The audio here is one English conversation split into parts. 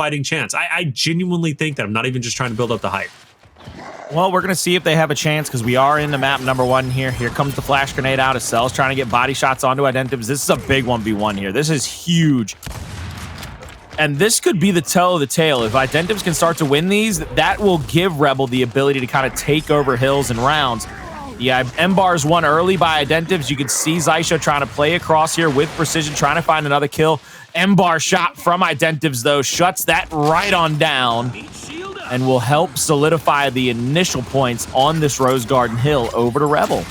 fighting chance. I genuinely think that. I'm not even just trying to build up the hype. Well, we're going to see if they have a chance because we are in the map number 1 here. Here comes the flash grenade out. Acells trying to get body shots onto Identiviez. This is a big 1v1 here. This is huge. And this could be the tell of the tale. If Identiviez can start to win these, that will give Rebel the ability to kind of take over hills and rounds. Yeah, M-Bar's won early by Identiviez. You can see Xysho trying to play across here with precision, trying to find another kill. M-Bar shot from Identiviez, though, shuts that right on down and will help solidify the initial points on this Rose Garden hill over to Rebel.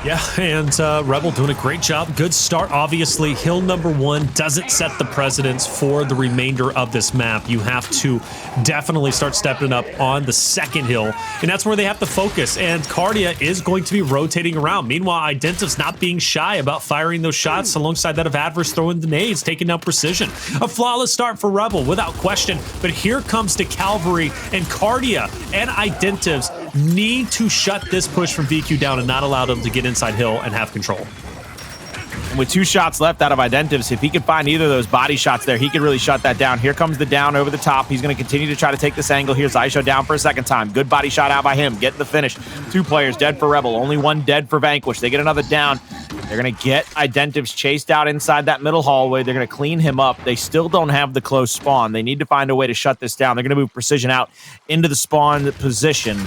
Yeah, and Rebel doing a great job. Good start. Obviously, hill number 1 doesn't set the precedence for the remainder of this map. You have to definitely start stepping up on the second hill, and that's where they have to focus. And Kardia is going to be rotating around. Meanwhile, Identiviez not being shy about firing those shots alongside that of Addvers throwing the nades, taking down precision. A flawless start for Rebel, without question. But here comes the cavalry, and Kardia and Identiviez need to shut this push from VQ down and not allow them to get inside hill and have control. And with 2 shots left out of Identiviez, if he could find either of those body shots there, he could really shut that down. Here comes the down over the top. He's going to continue to try to take this angle here. Xysho down for a second time. Good body shot out by him. Getting the finish. 2 players dead for Rebel. Only 1 dead for Vanquish. They get another down. They're going to get Identiviez chased out inside that middle hallway. They're going to clean him up. They still don't have the close spawn. They need to find a way to shut this down. They're going to move precision out into the spawn position.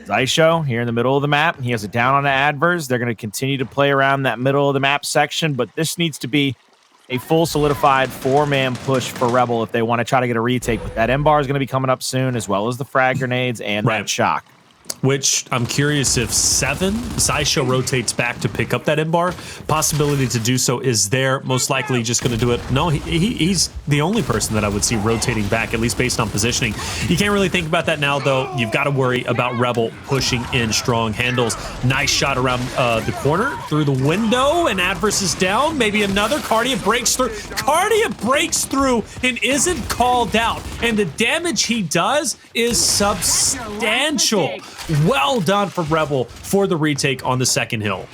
Xysho here in the middle of the map. He has it down on the Addvers. They're going to continue to play around that middle of the map section, but this needs to be a full solidified 4-man push for Rebel if they want to try to get a retake. But that M-Bar is going to be coming up soon, as well as the frag grenades and that shock. Which I'm curious if 7, Xysho rotates back to pick up that M-Bar. Possibility to do so is there. Most likely just going to do it. No, he's the only person that I would see rotating back, at least based on positioning. You can't really think about that now, though. You've got to worry about Rebel pushing in strong. Hndles, nice shot around the corner, through the window, and Addvers is down. Maybe another. Kardia breaks through. Kardia breaks through and isn't called out. And the damage he does is substantial. Well done for Rebel for the retake on the second hill.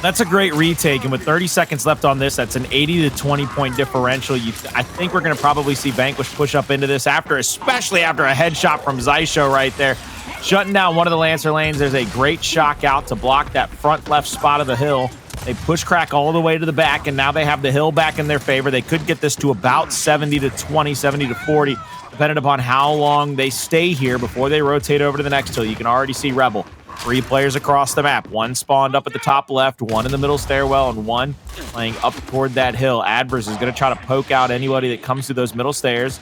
That's a great retake, and with 30 seconds left on this, that's an 80 to 20 point differential. I think we're going to probably see Vanquish push up into this especially after a headshot from Xysho right there. Shutting down one of the Lancer lanes. There's a great shock out to block that front left spot of the hill. They push crack all the way to the back, and now they have the hill back in their favor. They could get this to about 70 to 20, 70 to 40. Depending upon how long they stay here before they rotate over to the next hill. You can already see Rebel. 3 players across the map. 1 spawned up at the top left, 1 in the middle stairwell, and 1 playing up toward that hill. Addvers is going to try to poke out anybody that comes through those middle stairs.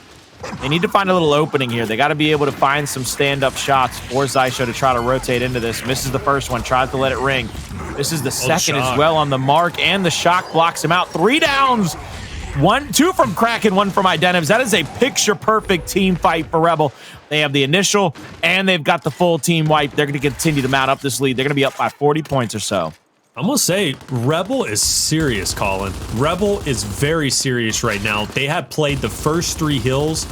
They need to find a little opening here. They got to be able to find some stand-up shots for Xysho to try to rotate into this. Misses the first one, tries to let it ring. This is the second as well on the mark, and the shock blocks him out. 3 downs. 2 from Kraken, 1 from Identiviez. That is a picture-perfect team fight for Rebel. They have the initial, and they've got the full team wipe. They're going to continue to mount up this lead. They're going to be up by 40 points or so. I'm going to say Rebel is serious, Colin. Rebel is very serious right now. They have played the first 3 hills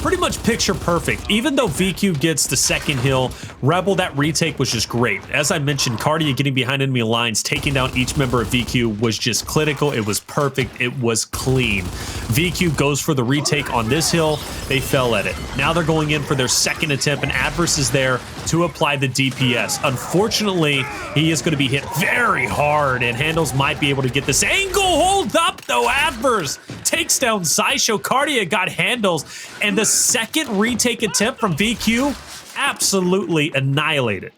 pretty much picture perfect. Even though VQ gets the second hill, Rebel, that retake was just great. As I mentioned, Kardia getting behind enemy lines, taking down each member of VQ was just clinical. It was perfect. It was clean. VQ goes for the retake on this hill. They fell at it. Now they're going in for their second attempt, and Addvers is there to apply the DPS. Unfortunately, he is going to be hit very hard, and Hndles might be able to get this angle. Hold up, though. Addvers takes down Xysho. Kardia got Hndles, and the second retake attempt from VQ absolutely annihilated.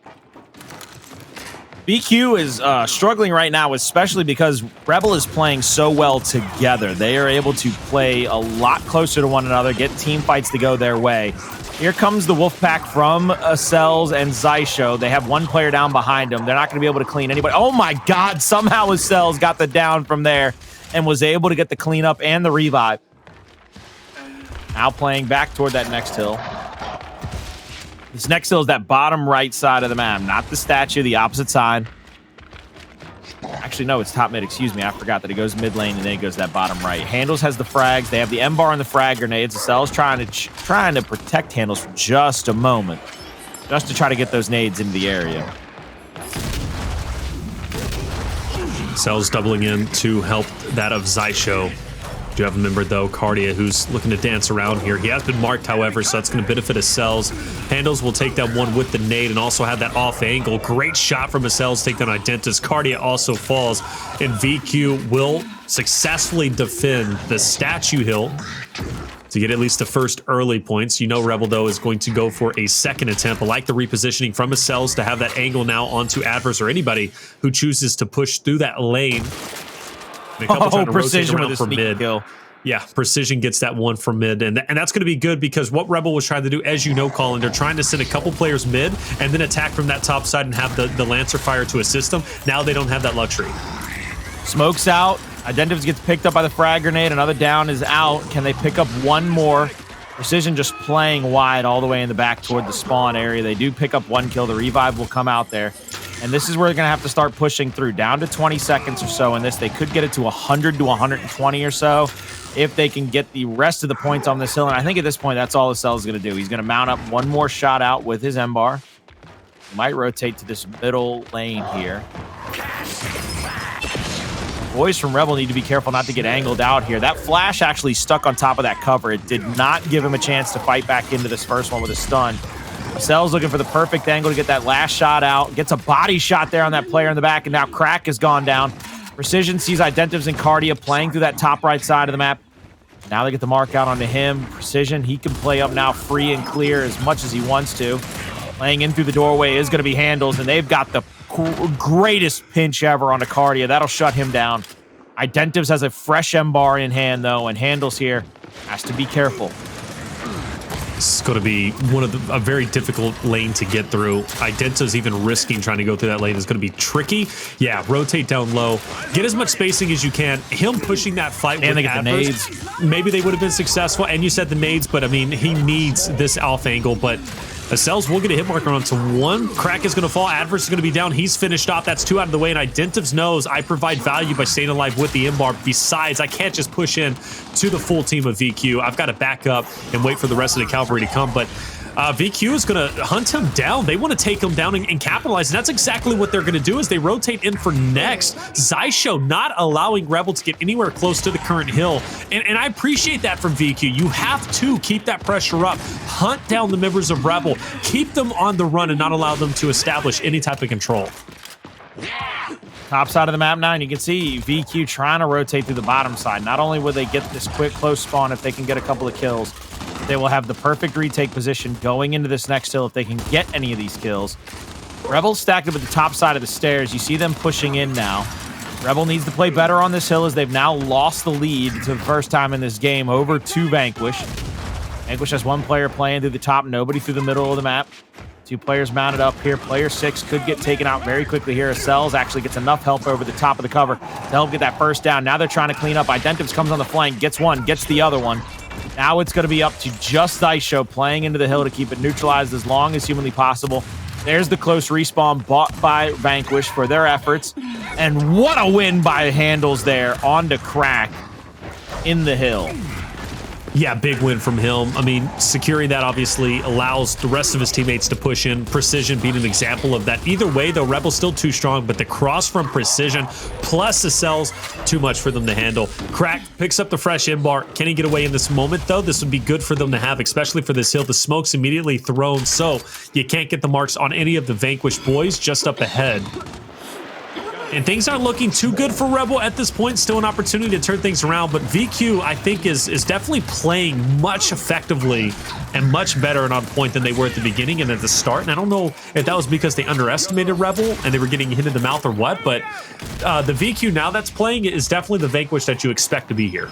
VQ is struggling right now, especially because Rebel is playing so well together. They are able to play a lot closer to one another, get team fights to go their way. Here comes the Wolfpack from Acells and Xysho. They have 1 player down behind them. They're not going to be able to clean anybody. Oh my God, somehow Acells got the down from there and was able to get the cleanup and the revive. Now playing back toward that next hill. This next hill is that bottom right side of the map, not the statue, the opposite side. Actually, no, it's top mid. Excuse me. I forgot that it goes mid lane and then it goes that bottom right. Hndles has the frags. They have the M-Bar and the frag grenades. Acells trying to protect Hndles for just a moment, just to try to get those nades into the area. Acells doubling in to help that of Xysho. Do have a member, though, Kardia, who's looking to dance around here. He has been marked, however, so that's going to benefit Acells. Hndles will take that one with the nade and also have that off angle. Great shot from Acells, take down Identiviez. Kardia also falls, and VQ will successfully defend the statue hill to get at least the first early points. You know Rebel, though, is going to go for a second attempt. I like the repositioning from Acells to have that angle now onto Addvers or anybody who chooses to push through that lane. Precision with a sneak kill. Yeah, Precision gets that one from mid, and that's going to be good because what Rebel was trying to do, as you know, Colin, they're trying to send a couple players mid and then attack from that top side and have the Lancer fire to assist them. Now they don't have that luxury. Smoke's out. Identiviez gets picked up by the frag grenade. Another down is out. Can they pick up one more? Precision just playing wide all the way in the back toward the spawn area. They do pick up one kill. The revive will come out there. And this is where they're going to have to start pushing through. Down to 20 seconds or so in this. They could get it to 100 to 120 or so if they can get the rest of the points on this hill. And I think at this point, that's all Acells is going to do. He's going to mount up one more shot out with his M-bar. Might rotate to this middle lane here. Boys from Rebel need to be careful not to get angled out here. That flash actually stuck on top of that cover. It did not give him a chance to fight back into this first one with a stun. Acells looking for the perfect angle to get that last shot out. Gets a body shot there on that player in the back, and now Crack has gone down. Precision sees Identiviez and Kardia playing through that top right side of the map. Now they get the mark out onto him. Precision, he can play up now free and clear as much as he wants to. Playing in through the doorway is going to be Hndles, and they've got the greatest pinch ever onto Kardia. That'll shut him down. Identiviez has a fresh M-bar in hand, though, and Hndles here has to be careful. This is going to be a very difficult lane to get through. Identiviez even risking trying to go through that lane is going to be tricky. Yeah, rotate down low. Get as much spacing as you can. Him pushing that fight with the nades. Maybe they would have been successful. And you said the nades, but I mean, he needs this off angle. But Acells will get a hit marker onto one. Crack is going to fall. Addvers is going to be down. He's finished off. That's two out of the way. And Identiviez knows I provide value by staying alive with the M-bar. Besides, I can't just push in to the full team of VQ. I've got to back up and wait for the rest of the cavalry to come. But VQ is going to hunt him down. They want to take him down and capitalize. And that's exactly what they're going to do as they rotate in for next. Xysho not allowing Rebel to get anywhere close to the current hill. And I appreciate that from VQ. You have to keep that pressure up. Hunt down the members of Rebel. Keep them on the run and not allow them to establish any type of control. Top side of the map now, and you can see VQ trying to rotate through the bottom side. Not only will they get this quick close spawn if they can get a couple of kills, they will have the perfect retake position going into this next hill if they can get any of these kills. Rebel stacked up at the top side of the stairs. You see them pushing in now. Rebel needs to play better on this hill as they've now lost the lead to the first time in this game over to Vanquish. Vanquish has one player playing through the top, nobody through the middle of the map. Two players mounted up here. Player 6 could get taken out very quickly here. Acells actually gets enough help over the top of the cover to help get that first down. Now they're trying to clean up. Identiviez comes on the flank, gets one, gets the other one. Now it's going to be up to just Xysho playing into the hill to keep it neutralized as long as humanly possible. There's the close respawn bought by Vanquish for their efforts. And what a win by Hndles there onto Crack in the hill. Yeah, big win from him. I mean, securing that obviously allows the rest of his teammates to push in. Precision being an example of that. Either way, though, Rebel's still too strong, but the cross from Precision plus the cells, too much for them to handle. Crack picks up the fresh M-bar. Can he get away in this moment, though? This would be good for them to have, especially for this hill. The smoke's immediately thrown, so you can't get the marks on any of the Vanquish boys just up ahead. And things aren't looking too good for Rebel at this point. Still an opportunity to turn things around. But VQ, I think, is definitely playing much effectively and much better and on point than they were at the beginning and at the start. And I don't know if that was because they underestimated Rebel and they were getting hit in the mouth or what. But the VQ now that's playing is definitely the Vanquish that you expect to be here.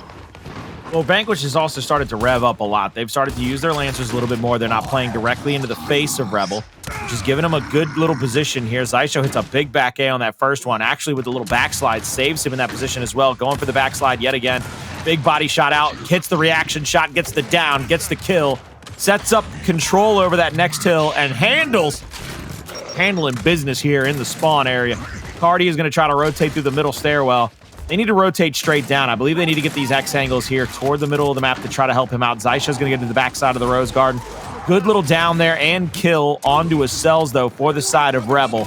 Well, Vanquish has also started to rev up a lot. They've started to use their Lancers a little bit more. They're not playing directly into the face of Rebel, which is giving them a good little position here. Xysho hits a big back A on that first one. Actually, with the little backslide, saves him in that position as well. Going for the backslide yet again. Big body shot out, hits the reaction shot, gets the down, gets the kill, sets up control over that next hill, and Hndles handling business here in the spawn area. Kardia is going to try to rotate through the middle stairwell. They need to rotate straight down. I believe they need to get these X angles here toward the middle of the map to try to help him out. Xysho's going to get to the backside of the Rose Garden. Good little down there and kill onto Acells, though, for the side of Rebel.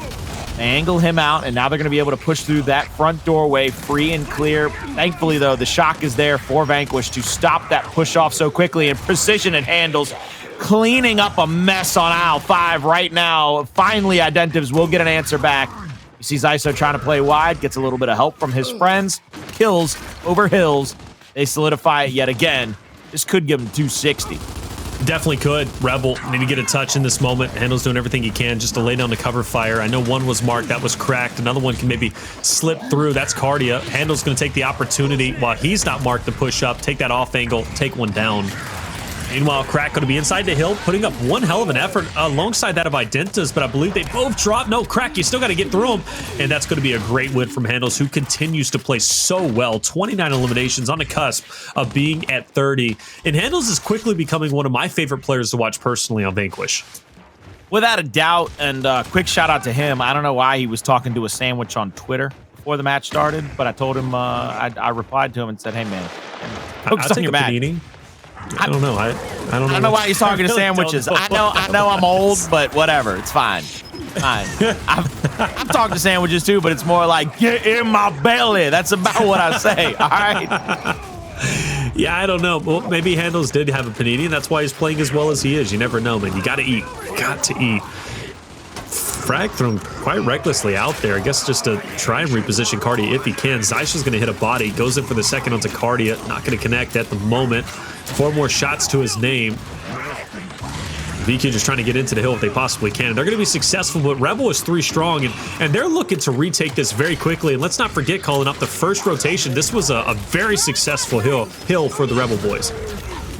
They angle him out, and now they're going to be able to push through that front doorway free and clear. Thankfully, though, the shock is there for Vanquish to stop that push off so quickly, and Precision and Hndles cleaning up a mess on aisle 5 right now. Finally, Identiviez will get an answer back. You see Xysho trying to play wide, gets a little bit of help from his friends, kills over hills. They solidify it yet again. This could give him 260. Definitely could. Rebel need to get a touch in this moment. Hndles doing everything he can just to lay down the cover fire. I know one was marked, that was cracked. Another one can maybe slip through. That's Kardia. Hndles going to take the opportunity while he's not marked to push up, take that off angle, take one down. Meanwhile, Crack going to be inside the hill, putting up one hell of an effort alongside that of Identiviez, but I believe they both dropped. No, Crack, you still got to get through them, and that's going to be a great win from Hndles, who continues to play so well. 29 eliminations on the cusp of being at 30, and Hndles is quickly becoming one of my favorite players to watch personally on Vanquish. Without a doubt, and quick shout out to him. I don't know why he was talking to a sandwich on Twitter before the match started, but I told him, I replied to him and said, hey, man, focus on your back. I don't know. I don't know why he's talking to sandwiches. I know I'm old, but whatever. It's fine. I've talked to sandwiches too, but it's more like, get in my belly. That's about what I say. All right. Yeah, I don't know. Well, maybe Hndles did have a panini, and that's why he's playing as well as he is. You never know, man. You got to eat. Got to eat. Frag thrown quite recklessly out there. I guess just to try and reposition Kardia if he can. Xysho's going to hit a body. Goes in for the second onto Kardia. Not going to connect at the moment. 4 more shots to his name. VQ just trying to get into the hill if they possibly can. They're going to be successful, but Rebel is 3 strong, and they're looking to retake this very quickly. And let's not forget, calling up the first rotation. This was a very successful hill for the Rebel boys.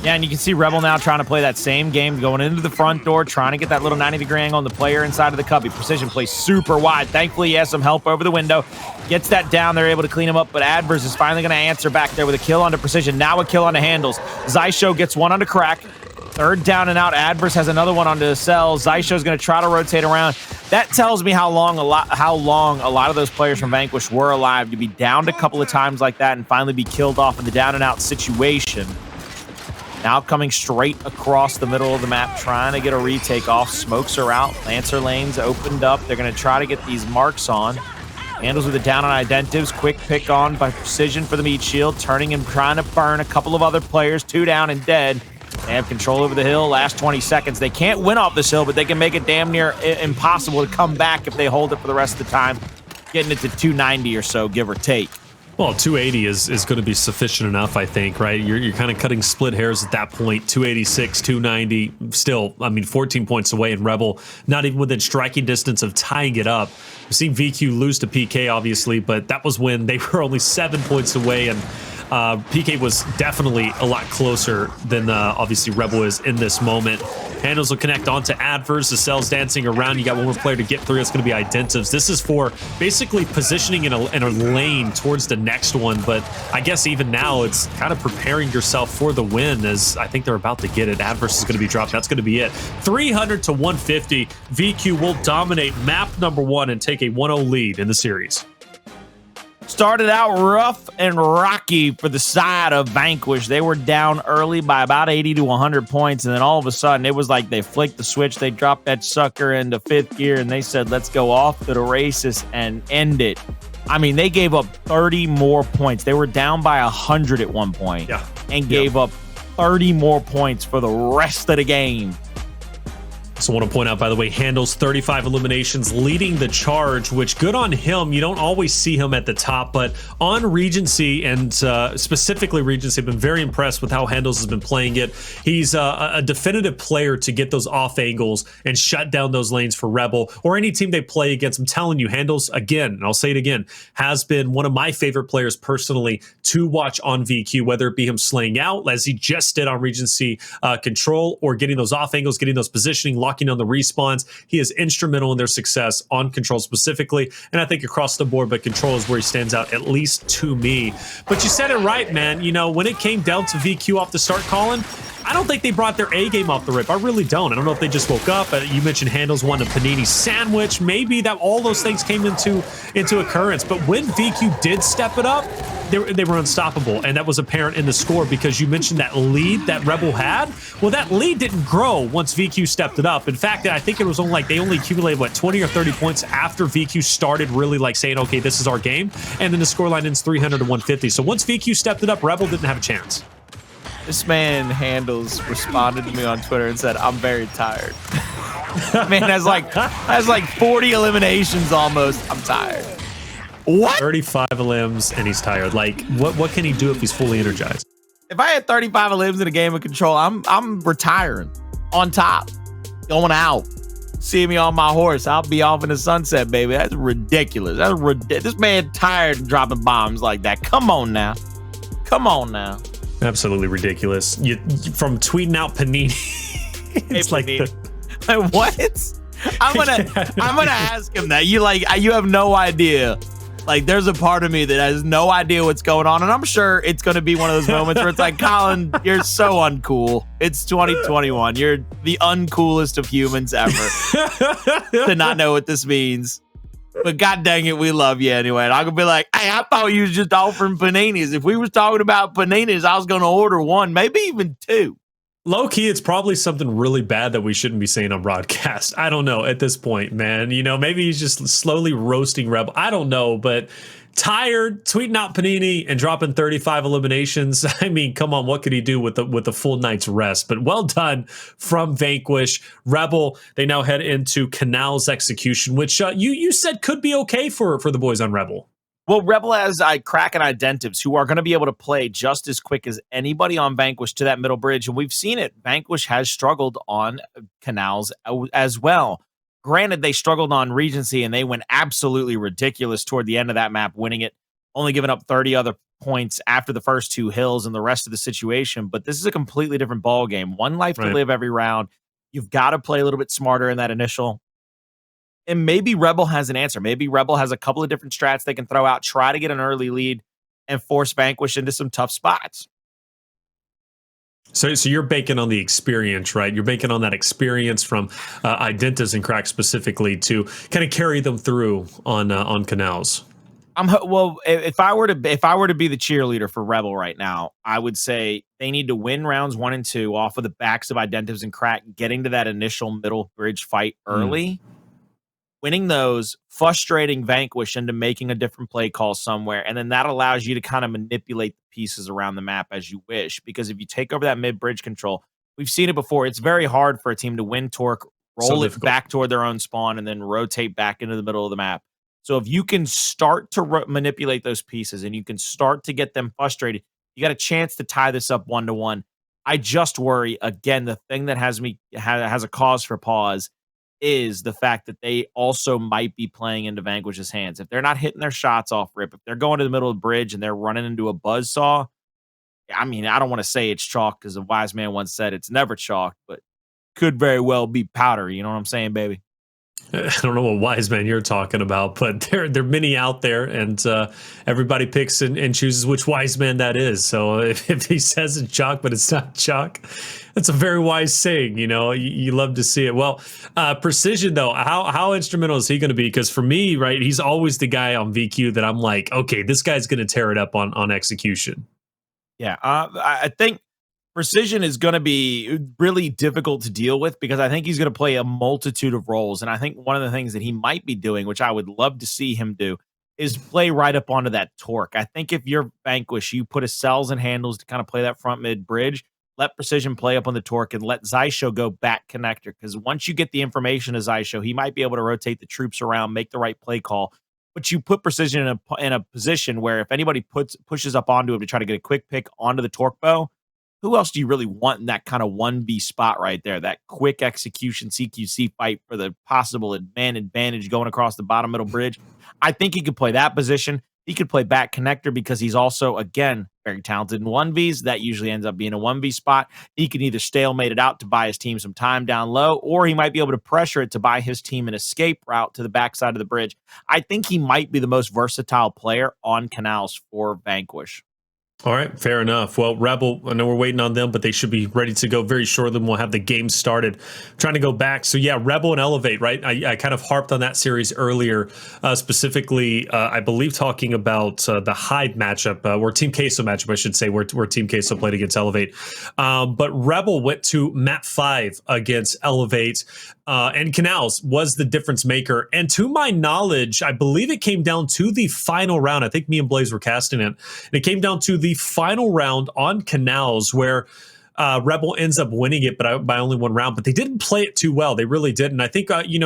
Yeah, and you can see Rebel now trying to play that same game, going into the front door, trying to get that little 90-degree angle on the player inside of the cubby. Precision plays super wide. Thankfully, he has some help over the window. Gets that down. They're able to clean him up, but Addvers is finally going to answer back there with a kill onto Precision. Now a kill onto Hndles. Xysho gets one onto Crack. 3rd down and out. Addvers has another one onto Acells. Xysho's going to try to rotate around. That tells me how long a lot of those players from Vanquish were alive to be downed a couple of times like that and finally be killed off in the down and out situation. Now coming straight across the middle of the map, trying to get a retake off. Smokes are out. Lancer lanes opened up. They're going to try to get these marks on. Hndles with it down on Identiviez. Quick pick on by Precision for the meat shield. Turning and trying to burn a couple of other players. 2 down and dead. They have control over the hill. Last 20 seconds. They can't win off this hill, but they can make it damn near impossible to come back if they hold it for the rest of the time. Getting it to 290 or so, give or take. Well, 280 is going to be sufficient enough, I think, right? You're kind of cutting split hairs at that point. 286, 290, still, I mean, 14 points away, and Rebel not even within striking distance of tying it up. We've seen VQ lose to PK, obviously, but that was when they were only 7 points away, and PK was definitely a lot closer than obviously Rebel is in this moment. Hndles will connect onto Addvers. Acells dancing around. You got one more player to get through. It's going to be Identiviez. This is for basically positioning in a lane towards the next one, but I guess even now it's kind of preparing yourself for the win, as I think they're about to get it. Addvers is going to be dropped. That's going to be it. 300 to 150. VQ will dominate map number 1 and take a 1-0 lead in the series. Started out rough and rocky for the side of Vanquish. They were down early by about 80 to 100 points, and then all of a sudden, it was like they flicked the switch. They dropped that sucker into 5th gear, and they said, let's go off to the races and end it. I mean, they gave up 30 more points. They were down by 100 at one point, and gave up 30 more points for the rest of the game. So I want to point out, by the way, Hndles 35 eliminations, leading the charge, which good on him. You don't always see him at the top, but on Regency, and specifically Regency, I've been very impressed with how Hndles has been playing it. He's a definitive player to get those off angles and shut down those lanes for Rebel or any team they play against. I'm telling you, Hndles, again, and I'll say it again, has been one of my favorite players personally to watch on VQ, whether it be him slaying out, as he just did on Regency Control, or getting those off angles, getting those positioning, locking on the respawns. He is instrumental in their success on Control specifically, and I think across the board, but Control is where he stands out, at least to me. But you said it right, man. You know, when it came down to VQ off the start, Colin, I don't think they brought their A game off the rip. I really don't. I don't know if they just woke up. You mentioned Hndles wanting a panini sandwich. Maybe that all those things came into occurrence. But when VQ did step it up, they were unstoppable, and that was apparent in the score because you mentioned that lead that Rebel had. Well, that lead didn't grow once VQ stepped it up. In fact, I think it was only like they only accumulated what 20 or 30 points after VQ started really like saying, okay, this is our game, and then the scoreline ends 300 to 150. So once VQ stepped it up, Rebel didn't have a chance. This man Hndles responded to me on Twitter and said, "I'm very tired." Man has like 40 eliminations almost. I'm tired. What? 35 elims and he's tired. Like, what can he do if he's fully energized? If I had 35 elims in a game of Control, I'm retiring on top, going out. See me on my horse. I'll be off in the sunset, baby. That's ridiculous. This man tired of dropping bombs like that. Come on now. Come on now. Absolutely ridiculous. You from tweeting out Panini. It's like what? I'm gonna ask him that. You have no idea. Like, there's a part of me that has no idea what's going on, and I'm sure it's going to be one of those moments where it's like, Colin, you're so uncool. It's 2021. You're the uncoolest of humans ever to not know what this means. But god dang it, we love you anyway. And I'm going to be like, hey, I thought you was just offering paninis. If we was talking about paninis, I was going to order one, maybe even two. Low key, it's probably something really bad that we shouldn't be saying on broadcast. I don't know at this point, man. You know, maybe he's just slowly roasting Rebel. I don't know, but tired, tweeting out Panini and dropping 35 eliminations. I mean, come on, what could he do with the full night's rest? But well done from Vanquish. Rebel, they now head into Canals execution, which you said could be okay for the boys on Rebel. Well, Rebel has Crack and Identiviez, who are going to be able to play just as quick as anybody on Vanquish to that middle bridge. And we've seen it. Vanquish has struggled on Canals as well. Granted, they struggled on Regency, and they went absolutely ridiculous toward the end of that map, winning it, only giving up 30 other points after the first two hills and the rest of the situation. But this is a completely different ball game. One life to live every round. You've got to play a little bit smarter in that initial. And maybe Rebel has an answer. Maybe Rebel has a couple of different strats they can throw out, try to get an early lead, and force Vanquish into some tough spots. So you're banking on the experience, right? You're banking on that experience from Identiviez and Crack specifically to kind of carry them through on Canals. Well, if I were to be the cheerleader for Rebel right now, I would say they need to win rounds 1 and 2 off of the backs of Identiviez and Crack, getting to that initial middle bridge fight early. Winning those, frustrating Vanquish into making a different play call somewhere, and then that allows you to kind of manipulate the pieces around the map as you wish. Because if you take over that mid-bridge control, we've seen it before, it's very hard for a team to win torque, roll it back toward their own spawn, and then rotate back into the middle of the map. So if you can start to manipulate those pieces and you can start to get them frustrated, you got a chance to tie this up 1-1. I just worry, again, the thing that has a cause for pause is the fact that they also might be playing into Vanquish's hands. If they're not hitting their shots off rip, if they're going to the middle of the bridge and they're running into a buzzsaw, I mean, I don't want to say it's chalk because a wise man once said it's never chalk, but could very well be powder. You know what I'm saying, baby? I don't know what wise man you're talking about, but there are many out there, and everybody picks and chooses which wise man that is. So if he says it's chalk, but it's not chalk, that's a very wise saying. You know, you love to see it. Well, Precision though, how instrumental is he going to be? Because for me, right, he's always the guy on VQ that I'm like, okay, this guy's going to tear it up on execution. Yeah, I think Precision is going to be really difficult to deal with because I think he's going to play a multitude of roles. And I think one of the things that he might be doing, which I would love to see him do, is play right up onto that torque. I think if you're Vanquish, you put Acells and Hndles to kind of play that front mid bridge, let Precision play up on the torque, and let Xysho go back connector. Because once you get the information of Xysho, he might be able to rotate the troops around, make the right play call. But you put Precision in a position where if anybody pushes up onto him to try to get a quick pick onto the torque bow, who else do you really want in that kind of 1v spot right there? That quick execution CQC fight for the possible advantage going across the bottom middle bridge. I think he could play that position. He could play back connector because he's also, again, very talented in 1vs. That usually ends up being a 1v spot. He can either stalemate it out to buy his team some time down low, or he might be able to pressure it to buy his team an escape route to the backside of the bridge. I think he might be the most versatile player on Canals for Vanquish. All right, fair enough. Well, Rebel, I know we're waiting on them, but they should be ready to go very shortly. We'll have the game started. Trying to go back. So, yeah, Rebel and Elevate, right? I kind of harped on that series earlier, specifically, I believe, talking about the Hyde matchup, or Team Queso matchup, I should say, where Team Queso played against Elevate. But Rebel went to map 5 against Elevate, and Canals was the difference maker. And to my knowledge, I believe it came down to the final round. I think me and Blaze were casting it. And it came down to the final round on Canals where Rebel ends up winning it, but by only 1 round. But they didn't play it too well. They really didn't. I think we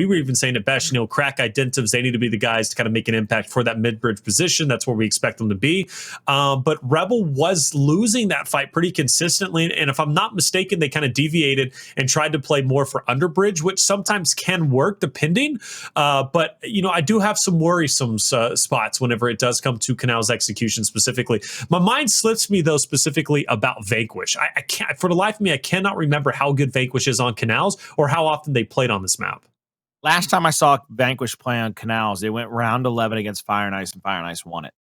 were even saying at best, crack Identiviez. They need to be the guys to kind of make an impact for that mid-bridge position. That's where we expect them to be. But Rebel was losing that fight pretty consistently, and if I'm not mistaken, they kind of deviated and tried to play more for underbridge, which sometimes can work depending. But I do have some worrisome spots whenever it does come to Canals execution specifically. My mind slips me though specifically about Vanquish. I can't, for the life of me, I cannot remember how good Vanquish is on Canals or how often they played on this map. Last time I saw Vanquish play on Canals, they went round 11 against Fire and Ice, and Fire and Ice won it.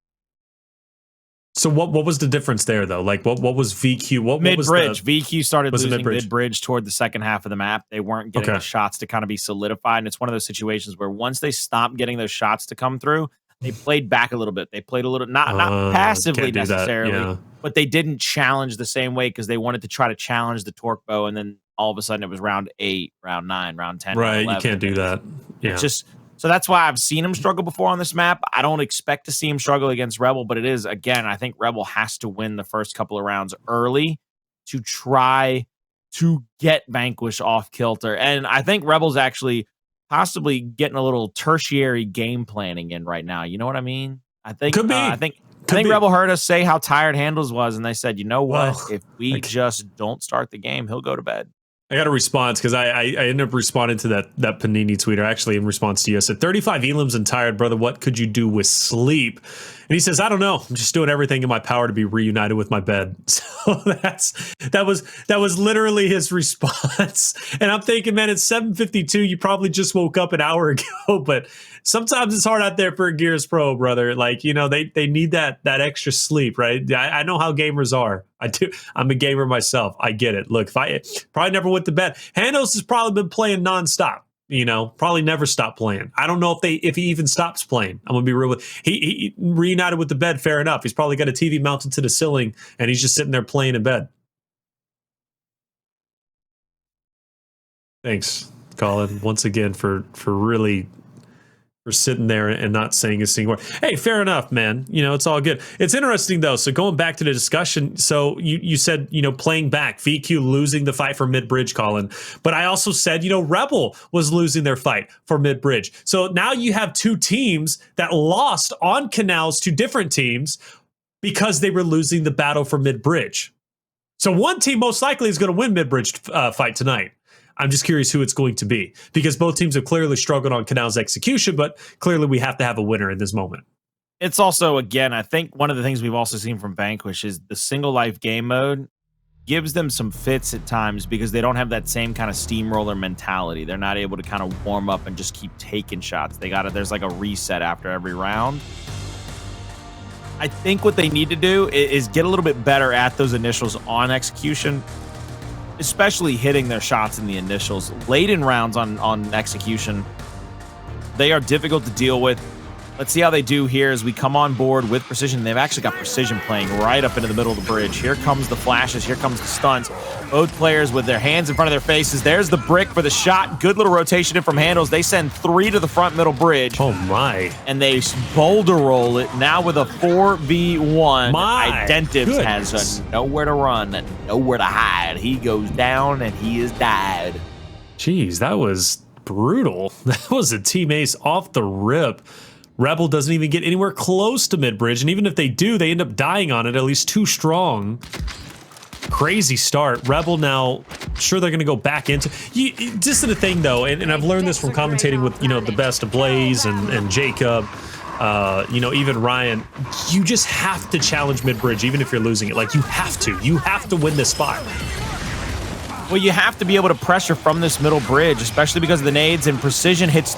So what was the difference there though? Like what was VQ? Mid-bridge. VQ started losing mid-bridge toward the second half of the map. They weren't getting the shots to kind of be solidified, and it's one of those situations where once they stopped getting those shots to come through, they played back a little bit. They played a little, not passively necessarily, but they didn't challenge the same way because they wanted to try to challenge the torque bow, and then all of a sudden it was round 8, round 9, round 10. Right, round 11. you can't do that. Yeah. It's just, so that's why I've seen him struggle before on this map. I don't expect to see him struggle against Rebel, but it is, again, I think Rebel has to win the first couple of rounds early to try to get Vanquish off kilter. And I think Rebel's actually possibly getting a little tertiary game planning in right now. You know what I mean? I think could be. I think Rebel heard us say how tired Hndles was, and they said, you know what? If we just don't start the game, he'll go to bed. I got a response because I ended up responding to that Panini tweeter, actually, in response to you. I said, 35 elims and tired, brother. What could you do with sleep? And he says, I don't know. I'm just doing everything in my power to be reunited with my bed. So that was literally his response. And I'm thinking, man, it's 7:52. You probably just woke up an hour ago, but sometimes it's hard out there for a Gears Pro, brother. Like, they need that extra sleep, right? I know how gamers are. I do. I'm a gamer myself. I get it. Look, if I probably never went to bed. Hndles has probably been playing nonstop. Probably never stopped playing. I don't know if he even stops playing. I'm gonna be real with he reunited with the bed. Fair enough. He's probably got a TV mounted to the ceiling and he's just sitting there playing in bed. Thanks, Colin, once again for sitting there and not saying a single word. Hey, fair enough, man. It's all good. It's interesting, though. So going back to the discussion, so you said, playing back, VQ losing the fight for mid-bridge, Colin. But I also said, Rebel was losing their fight for mid-bridge. So now you have 2 teams that lost on Canals to different teams because they were losing the battle for mid-bridge. So one team most likely is going to win mid-bridge fight tonight. I'm just curious who it's going to be because both teams have clearly struggled on Canals execution, but clearly we have to have a winner in this moment. It's also, again, I think one of the things we've also seen from Vanquish is the single life game mode gives them some fits at times because they don't have that same kind of steamroller mentality. They're not able to kind of warm up and just keep taking shots. There's like a reset after every round. I think what they need to do is get a little bit better at those initials on execution, especially hitting their shots in the initials. Late in rounds on execution, they are difficult to deal with. Let's see how they do here as we come on board with precision. They've actually got precision playing right up into the middle of the bridge. Here comes the flashes. Here comes the stunts. Both players with their hands in front of their faces. There's the brick for the shot. Good little rotation in from Hndles. They send 3 to the front middle bridge. Oh, my. And they boulder roll it now with a 4v1. Identiviez has nowhere to run and nowhere to hide. He goes down and he is died. Jeez, that was brutal. That was a team ace off the rip. Rebel doesn't even get anywhere close to mid-bridge, and even if they do, they end up dying on it, at least too strong. Crazy start. Rebel now, sure they're going to go back into... This is the thing, though, and I've learned this from commentating with, the best of Blaze and Jacob, even Ryan. You just have to challenge mid-bridge, even if you're losing it. Like, you have to. You have to win this spot. Well, you have to be able to pressure from this middle bridge, especially because of the nades, and precision hits...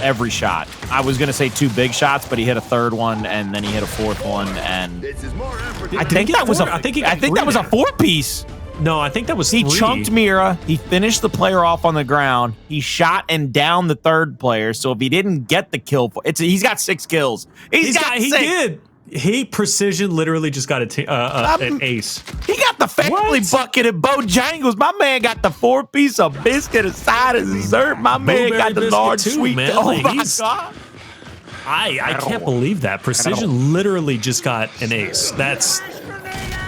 every shot. I was going to say 2 big shots, but he hit a 3rd one, and then he hit a 4th one, and I think that was a 4-piece. No, I think that was 3. He chunked Mira. He finished the player off on the ground. He shot and downed the 3rd player. So if he didn't get the kill, he's got 6 kills. He did. He precision literally just got an ace. He got the family bucket at Bojangles. My man got the 4-piece of biscuit, a side as dessert. My man got the large sweet. Man. Oh my God. I can't believe that. Precision literally just got an ace. That's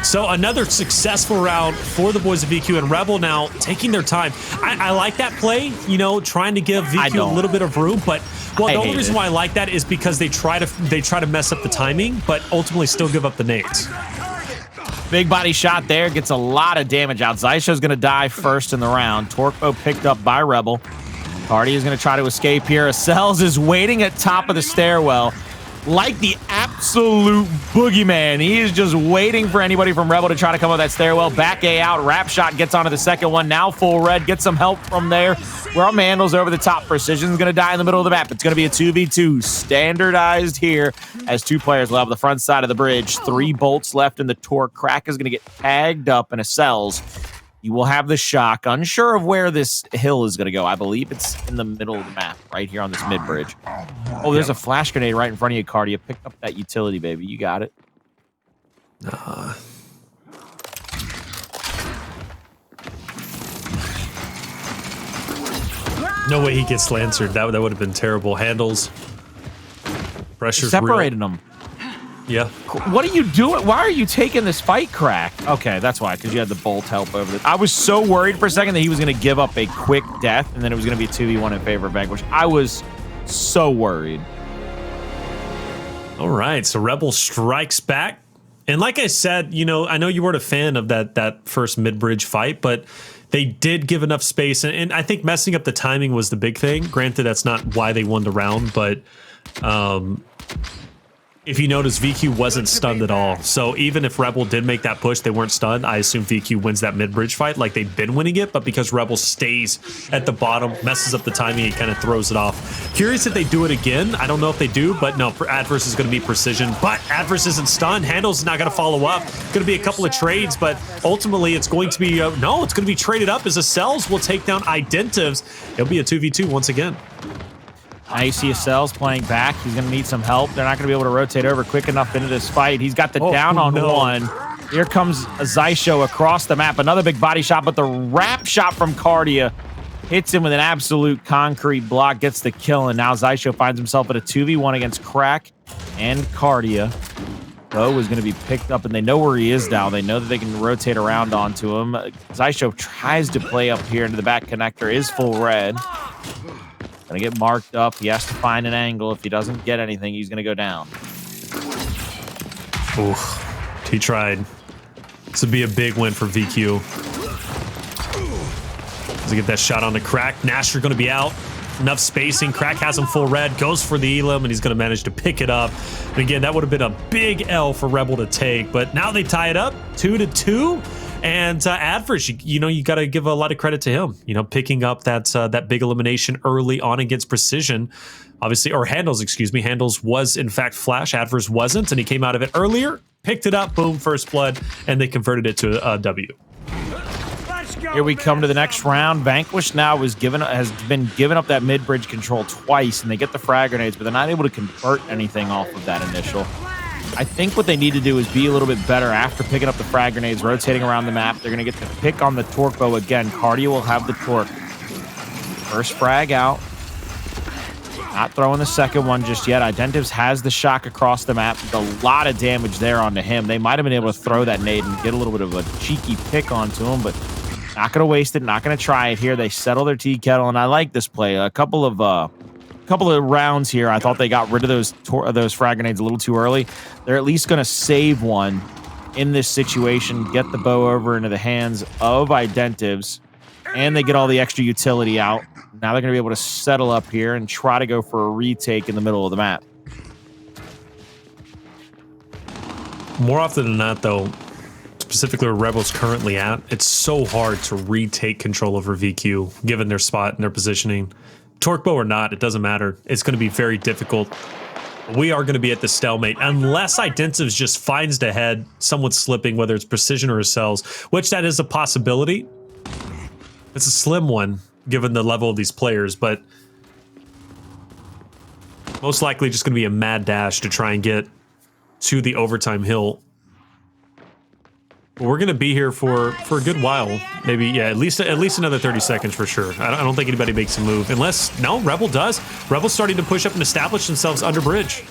so another successful round for the boys of VQ, and Rebel now taking their time. I like that play, you know, trying to give VQ a little bit of room, but the only reason why I like that is because they try to mess up the timing, but ultimately still give up the nades. Big body shot there, gets a lot of damage out. Xysho's going to die first in the round. Torque picked up by Rebel. Kardia is going to try to escape here. Acells is waiting at top of the stairwell like the absolute boogeyman. He is just waiting for anybody from Rebel to try to come up that stairwell. Back A out. Wrap shot gets onto the second one. Now full red. Gets some help from there. We're on Hndles over the top. Precision's going to die in the middle of the map. It's going to be a 2v2. Standardized here as 2 players will have the front side of the bridge. 3 bolts left in the Torque. Crack is going to get tagged up in Acells. You will have the shock. Unsure of where this hill is going to go. I believe it's in the middle of the map, right here on this mid-bridge. Oh, there's a flash grenade right in front of you, Kardia. Pick up that utility, baby. You got it. No way he gets Lancered. That would have been terrible. Hndles. Pressure's separating them. Yeah. What are you doing? Why are you taking this fight, Crack? Okay, that's why, because you had the bolt help over this. I was so worried for a second that he was going to give up a quick death, and then it was going to be 2v1 in favor of Vanquish. I was so worried. All right, so Rebel strikes back. And like I said, you know, I know you weren't a fan of that first mid-bridge fight, but they did give enough space. And I think messing up the timing was the big thing. Granted, that's not why they won the round, but if you notice, VQ wasn't stunned at all. So even if Rebel did make that push, they weren't stunned. I assume VQ wins that mid-bridge fight like they've been winning it, but because Rebel stays at the bottom, messes up the timing, it kind of throws it off. Curious if they do it again. I don't know if they do, but no, Addvers is going to be precision, but Addvers isn't stunned. Hndles is not going to follow up. Going to be a couple of trades, but ultimately it's going to be, no, it's going to be traded up as Acells will take down Identiviez. It'll be a 2v2 once again. Now you see Acells playing back. He's going to need some help. They're not going to be able to rotate over quick enough into this fight. He's got the down on one. Here comes a Xysho across the map. Another big body shot, but the wrap shot from Kardia hits him with an absolute concrete block, gets the kill, and now Xysho finds himself at a 2v1 against Crack and Kardia. Bo is going to be picked up, and they know where he is now. They know that they can rotate around onto him. Xysho tries to play up here into the back connector, is full red. Gonna get marked up. He has to find an angle. If he doesn't get anything, he's gonna go down. Oof. He tried. This would be a big win for VQ. To get that shot on the Crack. Nasher gonna be out. Enough spacing. Crack has him full red. Goes for the elim, and he's gonna manage to pick it up. And again, that would have been a big L for Rebel to take. But now they tie it up 2-2. And Addvers, you know, you got to give a lot of credit to him. You know, picking up that big elimination early on against Precision, obviously, or Hndles, excuse me. Hndles was in fact flash. Addvers wasn't, and he came out of it earlier, picked it up, boom, first blood, and they converted it to a W. Here we come to the next round. Vanquish now has been given up that mid-bridge control twice, and they get the frag grenades, but they're not able to convert anything off of that initial. I think what they need to do is be a little bit better after picking up the frag grenades, rotating around the map. They're going to get the pick on the Torque bow again. Kardia will have the Torque. First frag out. Not throwing the second one just yet. Identiviez has the shock across the map. A lot of damage there onto him. They might have been able to throw that nade and get a little bit of a cheeky pick onto him, but not going to waste it. Not going to try it here. They settle their tea kettle, and I like this play. A couple of rounds here, I thought they got rid of those frag grenades a little too early. They're at least going to save one in this situation, get the bow over into the hands of Identiviez, and they get all the extra utility out. Now they're going to be able to settle up here and try to go for a retake in the middle of the map. More often than not, though, specifically where Rebel's currently at, it's so hard to retake control over VQ, given their spot and their positioning. Torque bow or not, it doesn't matter. It's going to be very difficult. We are going to be at the stalemate unless Identiviez just finds the head, someone's slipping, whether it's Precision or Acells, which that is a possibility. It's a slim one, given the level of these players, but most likely just going to be a mad dash to try and get to the overtime hill. We're going to be here for a good while. Maybe, yeah, at least another 30 seconds for sure. I don't think anybody makes a move. Unless, no, Rebel does. Rebel's starting to push up and establish themselves under bridge.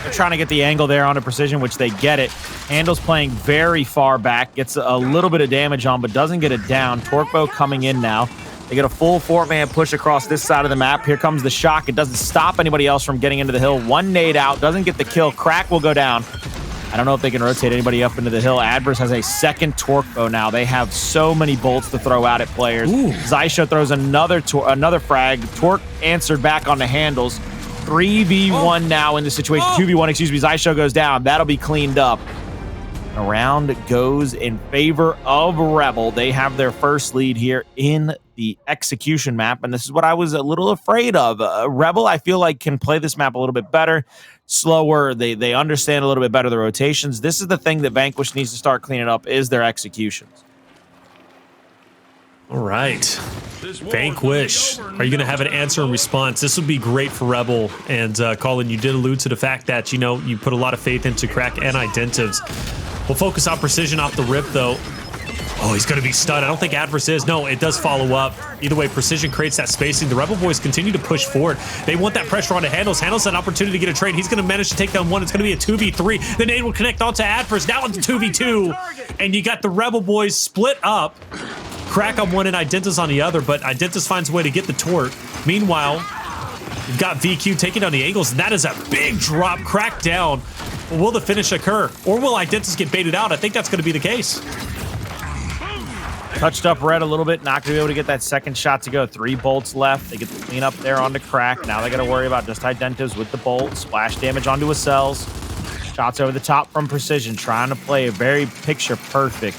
They're trying to get the angle there onto Precision, which they get it. Hndles playing very far back. Gets a little bit of damage on, but doesn't get it down. Torquebo coming in now. They get a full 4-man push across this side of the map. Here comes the shock. It doesn't stop anybody else from getting into the hill. One nade out. Doesn't get the kill. Crack will go down. I don't know if they can rotate anybody up into the hill. Addvers has a second torque bow now. They have so many bolts to throw out at players. Ooh. Xysho throws another frag. Torque answered back on the Hndles. 3v1 now in the situation. 2v1, excuse me. Xysho goes down. That'll be cleaned up. A round goes in favor of Rebel. They have their first lead here in the execution map, and this is what I was a little afraid of. Rebel, I feel like, can play this map a little bit better, slower. They understand a little bit better the rotations. This is the thing that Vanquish needs to start cleaning up, is their executions. All right. Vanquish, are you going to have an answer and response? This would be great for Rebel. And Colin, you did allude to the fact that, you know, you put a lot of faith into Crack and Identiviez. We'll focus on Precision off the rip, though. Oh, he's going to be stunned. I don't think Addvers is. No, it does follow up. Either way, Precision creates that spacing. The Rebel boys continue to push forward. They want that pressure onto Hndles. Hndles an opportunity to get a trade. He's going to manage to take down one. It's going to be a 2v3. The nade will connect onto Addvers. Now it's 2v2. And you got the Rebel boys split up. Crack on one and Identiviez on the other, but Identiviez finds a way to get the torque. Meanwhile, you've got VQ taking down the angles, and that is a big drop. Crack down. Will the finish occur? Or will Identiviez get baited out? I think that's going to be the case. Touched up red a little bit, not going to be able to get that second shot to go. 3 bolts left. They get the clean up there onto Crack. Now they got to worry about just Identiviez with the bolt. Splash damage onto Acells. Shots over the top from Precision, trying to play a very picture-perfect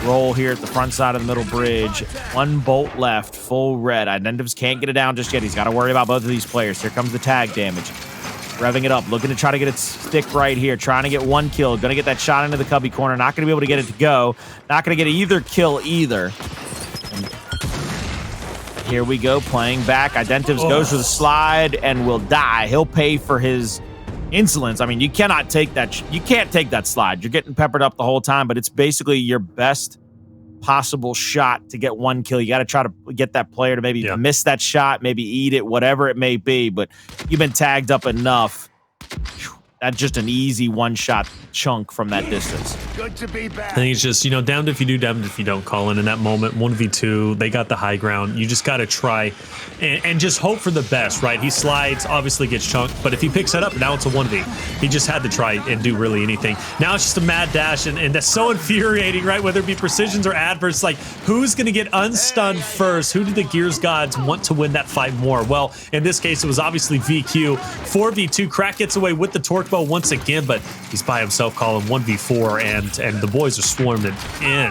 roll here at the front side of the middle bridge. 1 bolt left, full red. Identiviez can't get it down just yet. He's got to worry about both of these players. Here comes the tag damage. Revving it up, looking to try to get it stick right here. Trying to get 1 kill. Going to get that shot into the cubby corner. Not going to be able to get it to go. Not going to get either kill either. And here we go, playing back. Identiviez goes for the slide and will die. He'll pay for his insolence. I mean, you cannot take that. You can't take that slide. You're getting peppered up the whole time, but it's basically your best possible shot to get 1 kill. You got to try to get that player to maybe miss that shot, maybe eat it, whatever it may be, but you've been tagged up enough. That's just an easy 1-shot chunk from that distance. Good to be back. I think it's just, you know, damned if you do, damned if you don't, Colin. In that moment, 1v2, they got the high ground. You just got to try and just hope for the best, right? He slides, obviously gets chunked, but if he picks it up, now it's a 1v. He just had to try and do really anything. Now it's just a mad dash, and that's so infuriating, right? Whether it be Precisions or Addvers, like, who's going to get unstunned first? Who do the Gears gods want to win that fight more? Well, in this case, it was obviously VQ. 4v2, Crack gets away with the torque bow once again, but he's by himself, calling 1v4, and the boys are swarming in.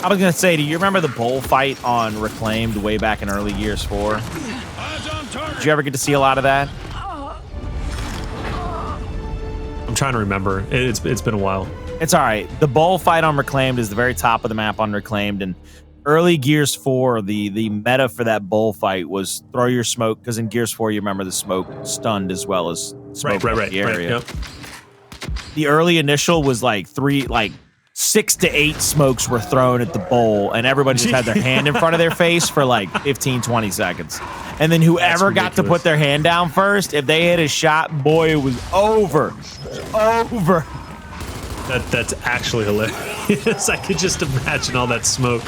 I was going to say, do you remember the bullfight on Reclaimed way back in early Gears 4? Did you ever get to see a lot of that? I'm trying to remember. It's been a while. It's all right. The bullfight on Reclaimed is the very top of the map on Reclaimed, and early Gears 4, the meta for that bullfight was throw your smoke, because in Gears 4, you remember the smoke stunned as well as smoke in the area. Yep. The early initial was like 6 to 8 smokes were thrown at the bowl, and everybody just had their hand in front of their face for like 15, 20 seconds. And then whoever got to put their hand down first, if they hit a shot, boy, it was over. Over. That's actually hilarious. I could just imagine all that smoke.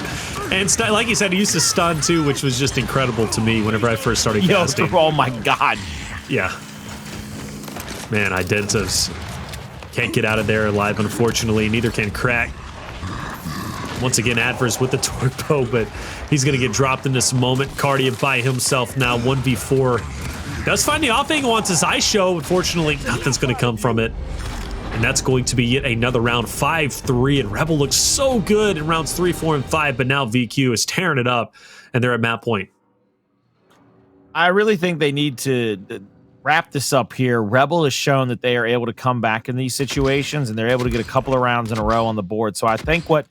And like you said, he used to stun too, which was just incredible to me whenever I first started casting. Oh my God. Yeah. Man, Identiviez can't get out of there alive, unfortunately. Neither can Crack. Once again, Addvers with the torque bow, but he's going to get dropped in this moment. Kardia by himself now, 1v4. Does find the off angle onto Xysho. Unfortunately, nothing's going to come from it. And that's going to be yet another round, 5-3. And Rebel looks so good in rounds 3, 4, and 5, but now VQ is tearing it up, and they're at map point. I really think they need to wrap this up here. Rebel has shown that they are able to come back in these situations, and they're able to get a couple of rounds in a row on the board. So I think what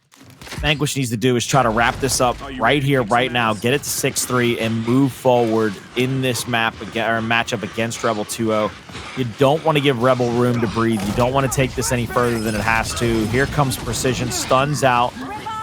Vanquish needs to do is try to wrap this up right here, right now, get it to 6-3, and move forward in this map or matchup against Rebel 2-0. You don't want to give Rebel room to breathe. You don't want to take this any further than it has to. Here comes Precision, stuns out.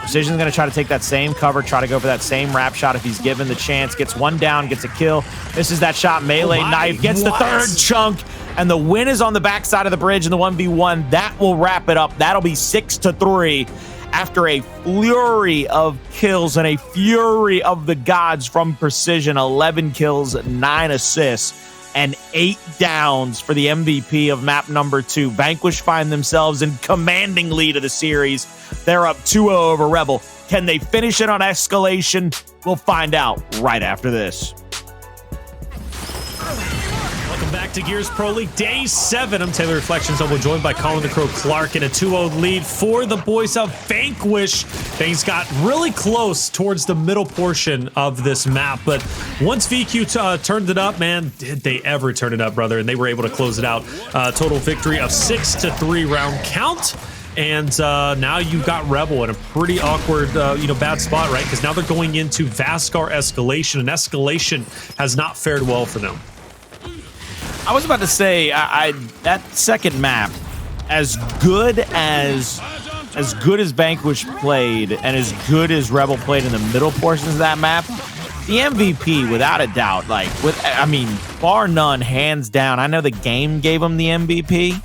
Precision's going to try to take that same cover, try to go for that same wrap shot if he's given the chance. Gets one down, gets a kill. Misses that shot, melee knife, gets the third chunk, and the win is on the backside of the bridge in the 1v1. That will wrap it up. That'll be 6-3 after a flurry of kills and a fury of the gods from Precision. 11 kills, 9 assists, and 8 downs for the MVP of map number 2. Vanquish find themselves in commanding lead of the series. They're up 2-0 over Rebel. Can they finish it on Escalation? We'll find out right after this. Welcome back to Gears Pro League Day 7. I'm Taylor Reflections. I'm joined by Colin the Crow Clark in a 2-0 lead for the boys of Vanquish. Things got really close towards the middle portion of this map, but once VQ turned it up, man, did they ever turn it up, brother? And they were able to close it out. Total victory of 6-3 round count. And now you've got Rebel in a pretty awkward, bad spot, right? Because now they're going into Vasgar Escalation, and Escalation has not fared well for them. I was about to say, that second map, as good as Vanquish played and as good as Rebel played in the middle portions of that map, the MVP, without a doubt, bar none, hands down. I know the game gave him the MVP,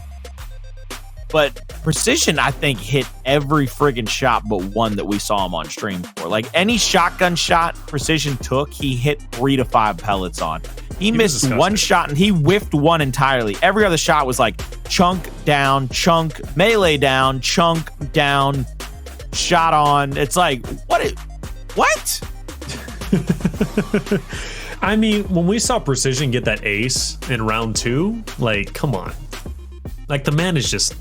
but Precision, I think, hit every friggin' shot but one that we saw him on stream for. Like, any shotgun shot Precision took, he hit 3 to 5 pellets on. He missed one shot, and he whiffed one entirely. Every other shot was like chunk down, chunk, melee down, chunk down, shot on. It's like, what? I mean, when we saw Precision get that ace in round 2, like, come on. Like, the man is just...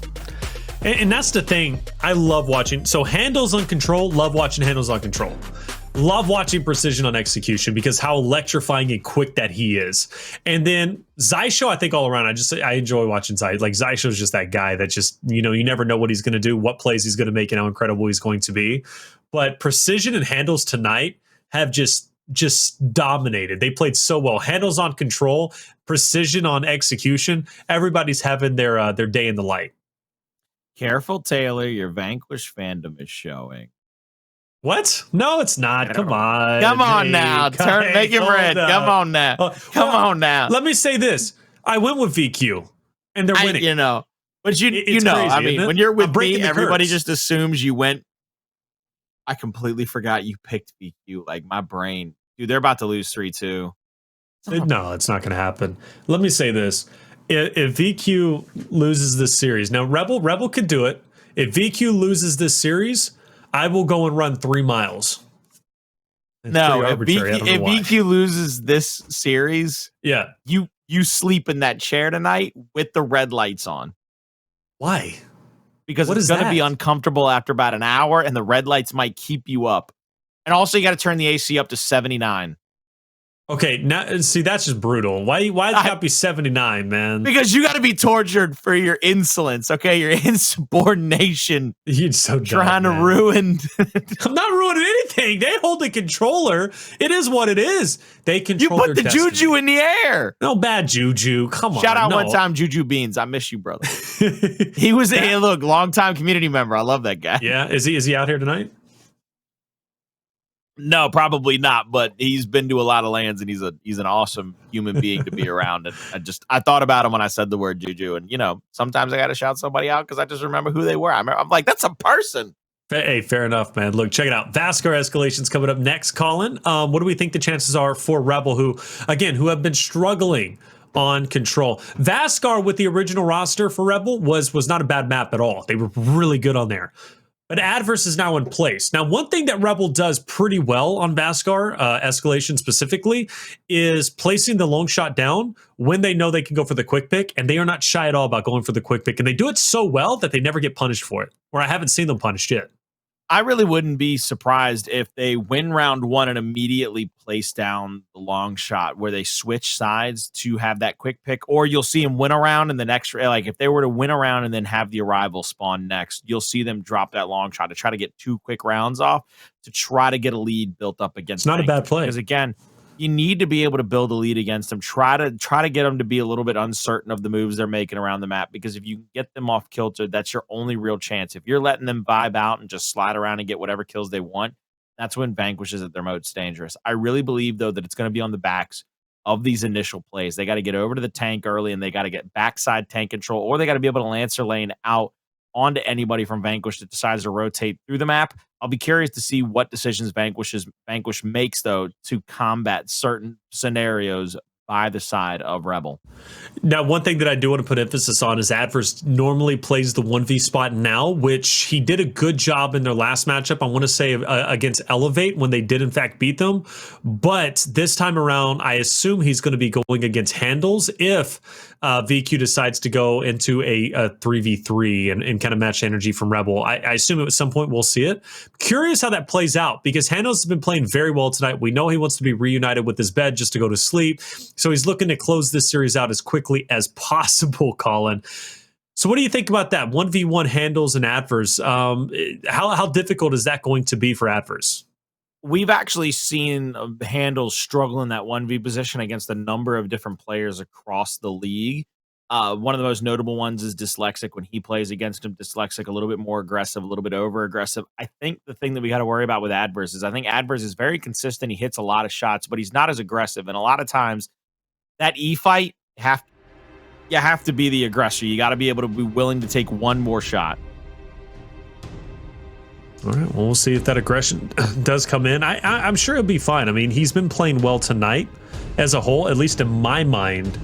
And that's the thing. I love watching. So Hndles on control, love watching Hndles on control. Love watching Precision on execution because how electrifying and quick that he is. And then Xysho, I think all around, I enjoy watching Xysho. Like, Xysho is just that guy that just, you never know what he's going to do, what plays he's going to make, and how incredible he's going to be. But Precision and Hndles tonight have just dominated. They played so well. Hndles on control, Precision on execution. Everybody's having their day in the light. Careful, Taylor. Your Vanquish fandom is showing. What? No, it's not. Come on. Come on now. Make it red. Come on now. Come on now. Let me say this. I went with VQ, and they're winning. But crazy, I mean, when you're with me, everybody just assumes you went. I completely forgot you picked VQ. Like, my brain. Dude, they're about to lose 3-2. No, it's not going to happen. Let me say this. If VQ loses this series, now Rebel could do it. If VQ loses this series, I will go and run 3 miles. No, if VQ loses this series, yeah, you sleep in that chair tonight with the red lights on. Why? Because it's going to be uncomfortable after about an hour, and the red lights might keep you up. And also, you got to turn the AC up to 79. Okay, now see, that's just brutal. Why does it got to be 79, man? Because you got to be tortured for your insolence, okay? Your insubordination. You're so dumb, trying to ruin. I'm not ruining anything. They hold the controller. It is what it is. They control. You put the destiny. Juju in the air. No bad Juju. Come on. Shout out one time, Juju Beans. I miss you, brother. He was a longtime community member. I love that guy. Yeah, is he out here tonight? No, probably not, but he's been to a lot of lands, and he's an awesome human being to be around. And I thought about him when I said the word Juju, and sometimes I got to shout somebody out because I just remember who they were. I'm like, that's a person. Hey, fair enough, man. Look, check it out. Vasgar Escalation's coming up next, Colin. What do we think the chances are for Rebel, who have been struggling on control? Vasgar with the original roster for Rebel was not a bad map at all. They were really good on there. But Addvers is now in place. Now, one thing that Rebel does pretty well on Vasgar, Escalation specifically, is placing the long shot down when they know they can go for the quick pick, and they are not shy at all about going for the quick pick. And they do it so well that they never get punished for it, or I haven't seen them punished yet. I really wouldn't be surprised if they win round one and immediately place down the long shot where they switch sides to have that quick pick, or you'll see them win a round and the next, like if they were to win a round and then have the arrival spawn next, you'll see them drop that long shot to try to get 2 quick rounds off to try to get a lead built up against. It's not a bad play. Because again, you need to be able to build a lead against them. Try to get them to be a little bit uncertain of the moves they're making around the map, because if you get them off kilter, that's your only real chance. If you're letting them vibe out and just slide around and get whatever kills they want, that's when Vanquish is at their most dangerous. I really believe, though, that it's going to be on the backs of these initial plays. They got to get over to the tank early, and they got to get backside tank control, or they got to be able to Lancer lane out onto anybody from Vanquish that decides to rotate through the map. I'll be curious to see what decisions Vanquish makes, though, to combat certain scenarios by the side of Rebel. Now, one thing that I do want to put emphasis on is Addvers normally plays the 1v spot now, which he did a good job in their last matchup. I want to say against Elevate when they did in fact beat them. But this time around, I assume he's going to be going against Hndles if VQ decides to go into a 3v3 and kind of match energy from Rebel. I assume at some point we'll see it. Curious how that plays out, because Hndles has been playing very well tonight. We know he wants to be reunited with his bed just to go to sleep. So he's looking to close this series out as quickly as possible, Colin. So what do you think about that? 1v1 Hndles and Addvers. How difficult is that going to be for Addvers? We've actually seen Hndles struggle in that 1v position against a number of different players across the league. One of the most notable ones is Dyslexic. When he plays against him, Dyslexic a little bit more aggressive, a little bit over aggressive. I think the thing that we got to worry about with Addvers is I think Addvers is very consistent. He hits a lot of shots, but he's not as aggressive. And a lot of times that E-fight, you have to be the aggressor. You got to be able to be willing to take one more shot. All right, well, we'll see if that aggression does come in. I'm sure he'll be fine. I mean, he's been playing well tonight as a whole, at least in my mind.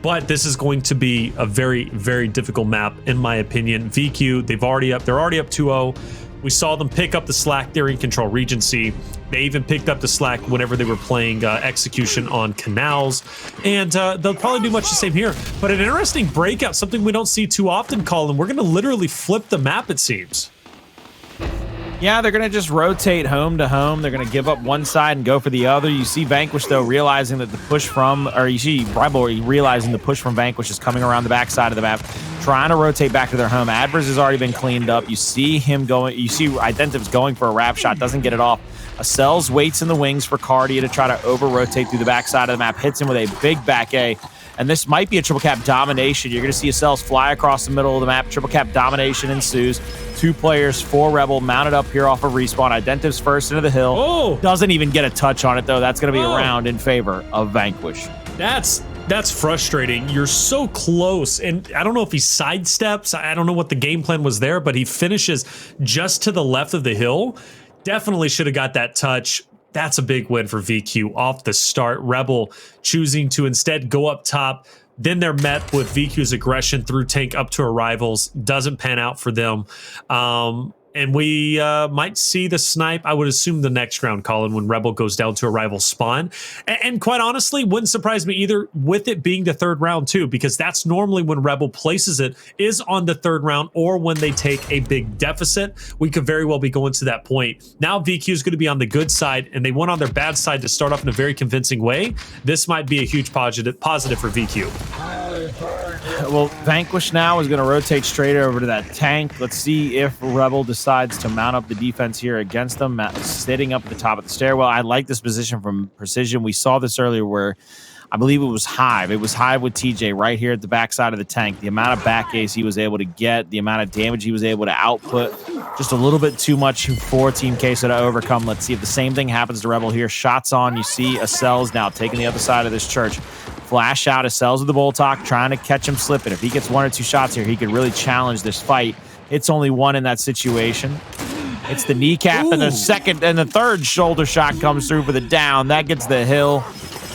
But this is going to be a very, very difficult map, in my opinion. VQ, they're already up 2-0. We saw them pick up the slack there in Control Regency. They even picked up the slack whenever they were playing Execution on Canals. And they'll probably do much the same here. But an interesting breakout, something we don't see too often, Colin. We're going to literally flip the map, it seems. Yeah, they're going to just rotate home to home. They're going to give up one side and go for the other. You see Vanquish, though, realizing that the push from, or you see Rebel realizing the push from Vanquish is coming around the backside of the map, trying to rotate back to their home. Addvers has already been cleaned up. You see him going, you see Identiviez going for a wrap shot, doesn't get it off. Acells waits in the wings for Kardia to try to over-rotate through the backside of the map, hits him with a big back A. And this might be a triple cap domination. You're going to see Acells fly across the middle of the map. Triple cap domination ensues. 2 players, 4 Rebel mounted up here off of respawn. Identiviez first into the hill. Oh. Doesn't even get a touch on it, though. That's going to be a round in favor of Vanquish. That's frustrating. You're so close. And I don't know if he sidesteps. I don't know what the game plan was there, but he finishes just to the left of the hill. Definitely should have got that touch. That's a big win for VQ off the start. Rebel choosing to instead go up top. Then they're met with VQ's aggression through tank up to arrivals. Doesn't pan out for them. And we might see the snipe, I would assume, the next round, Colin, when Rebel goes down to arrival spawn. And quite honestly, wouldn't surprise me either with it being the 3rd round too, because that's normally when Rebel places it, is on the 3rd round, or when they take a big deficit. We could very well be going to that point. Now VQ is going to be on the good side, and they went on their bad side to start off in a very convincing way. This might be a huge positive for VQ. Well, Vanquish now is going to rotate straight over to that tank. Let's see if Rebel decides to mount up the defense here against them, sitting up at the top of the stairwell. I like this position from Precision. We saw this earlier where I believe it was Hive. It was Hive with TJ right here at the backside of the tank. The amount of back ace he was able to get, the amount of damage he was able to output, just a little bit too much for Team Queso to overcome. Let's see if the same thing happens to Rebel here. Shots on. You see Acells now taking the other side of this church. Flash out Acells with the Boltok, trying to catch him slipping. If he gets 1 or 2 shots here, he could really challenge this fight. It's only 1 in that situation. It's the kneecap, and the second and the 3rd shoulder shot comes through for the down. That gets the hill.